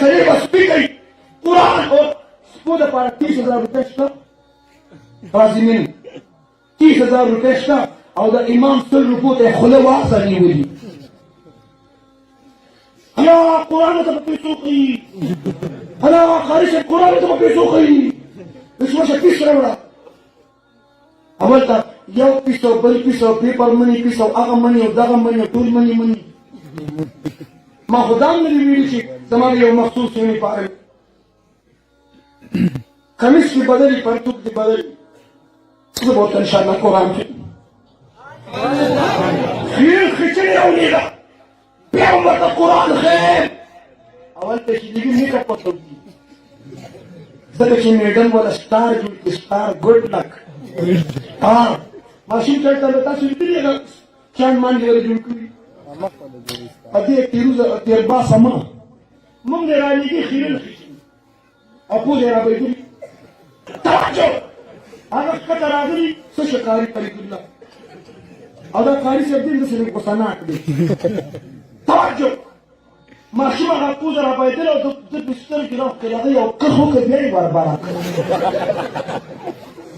سړی به سپي کوي قرآن او سپو دپاره 30,000 روپۍ شته رازمین 30,000 روپۍ شته او د امام 100 روپو ته یې خوله واغزه نیولي الا قرآن ته به پیسو کوي الا قاري صاحب قرآن ته به پیسو کوي رشوشه پیس راوړه اول ته یو پیس او بل پیس او پیپر منی پیس او هغه منی او دغه منی او ټول منی ما خو دا هم نه دي ویلي چې زما یو مخصوص یونیفارم کمیس کې بدلي پرتوب کې بدلي زه به ورته انشاءالله قرآن کې خیر خچنې راولېږه بیا هم ورته قرآن خیر اول ته چې لږ میکاپ ورته وکړي ځکه چې میډم والا سټار جوړ کړي سټار ګډ لک ماشین چلته له تاسو لیدلي هغه چاند مانډې والا جوړ کړي ا دې تیروزه تیر باسه ما موږ نه رالېږي خیرن خچنې اپو دې رابېږي توجه هغه ښکته راغلي څه شکاري فریدالله او دا قاري صاحب دې داسې لږ غوسناک دی توجه ماشوم هغه پوزه رابېدله او د بستر کې راوښکل هغه یو کښ وکړ بیا یې برباره کړ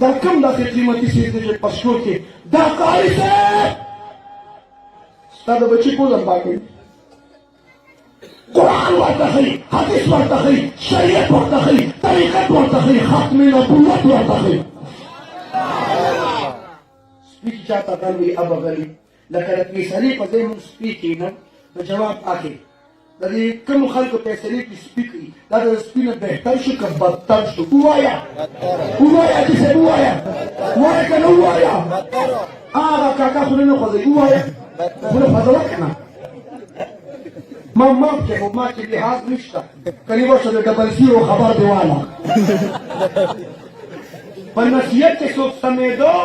دا کوم داسې قیمتي څیز دی چې په شور کې دا قاري صاحب ستا د بچي پوزه پاکوي قرآن ورته ښایي حدیث ورته ښایي شریعت ورته ښایي طریقت ورته ښایي ختم نبوت ورته ښایي سپي چې چاته غل وي ابه غلي لکه د فیصلې په ځای مونږ سپي کښېنم د جواب اخلي د دې کومو خلکو فیصلې کې سپي کوي دا د سپي نه بهتر شو که بدتر شو ووایه ووایه چې صاحب ووایه ووایه که نه ووایه هغه کاکا خوله نه خوځوي ووایه خوله خوځوه که نه ما معاف کړه خو ما کې لحاظ نشته کني ورشه د ډبل زیرو خبر دې واله په نصیحت کې څوک سمېدو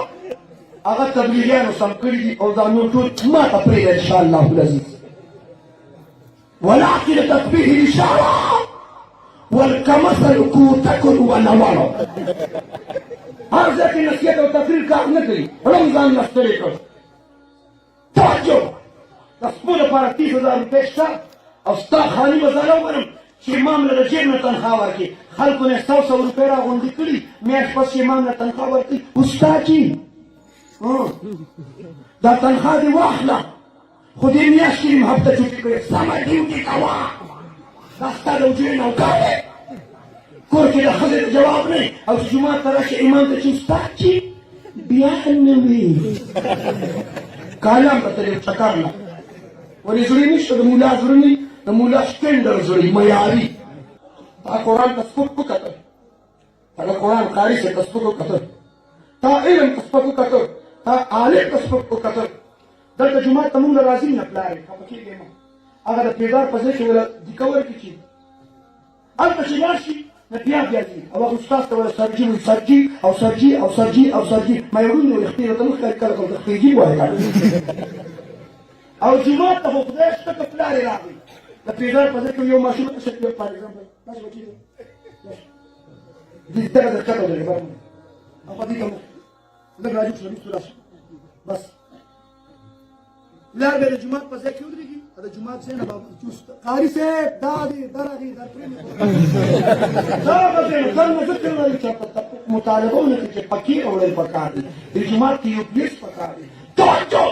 هغه تبلیغیانو سم کړي دي او دا نور ټول ما ته پرېږده انشاءالله العزیز ولكن تطبيق الإشارة والكمثل كوتكن ونوالو هذا في نسيته وتقرير كار نكري رمضان نستريكو توجه تصبو لپاره 30,000 روپۍ شته او ستا خالي مزاله وګورم چې امام له د جیب نه تنخوا ورکړي خلکو نه 100 روپۍ راغونډې کړي میاشت پس امام نه تنخوا ورکړي استاد جي دا تنخوا دې واخله خو دې میاشت کې مې هفته چوټي کړې سمه ډیوټي کوه دا ستا د وجود نوکر دی کور کې د ښځې د جواب نه او چې جومات ته راشي امام ته چې استاد جي بیا نه وي کالم به ترې چکر نه ولې زړه نشته د مولا زړه نه د مولا سټنډر زړه معیاري تا قرآن ته سپک وکتل تا د قرآن قاري صاحب ته سپک وکتل تا علم ته سپک وکتل تا عالم ته سپک وکتل دلته جومات ته مونږ راځي نه پلارې خفه کېږې مه هغه د پیدار په ځای کې وله دیکه ورکړي چې هلته چې لاړ شي نه بیا ځي او هغه استاد ته وله سرجي وایي سرجي او سرجي او سرجي او سرجي ما یې وړونې ولې خپې راته نه ښکاري کله کله خپېږي وایي او جومات ته خو خدای شته که پلارې راغلي د پیدار په ځای کې یو ماشوم ته شکل فار ایگزامپل داسې بچي دې دغه در کښته ودرېږه بر او په دې ته لږ راجوک شو رسو راشي بس لار به د جومات په ځای کې ودرېږي د جومات ځای نه به قاري صاحب دا دی دا راغی دا پرېږدي دا هغه ځای نه ځان نه ذکر لري چې مطالبه ونه کړي چې پکې اورل پکار دي د جومات کې یو پلیس پکار دی توجه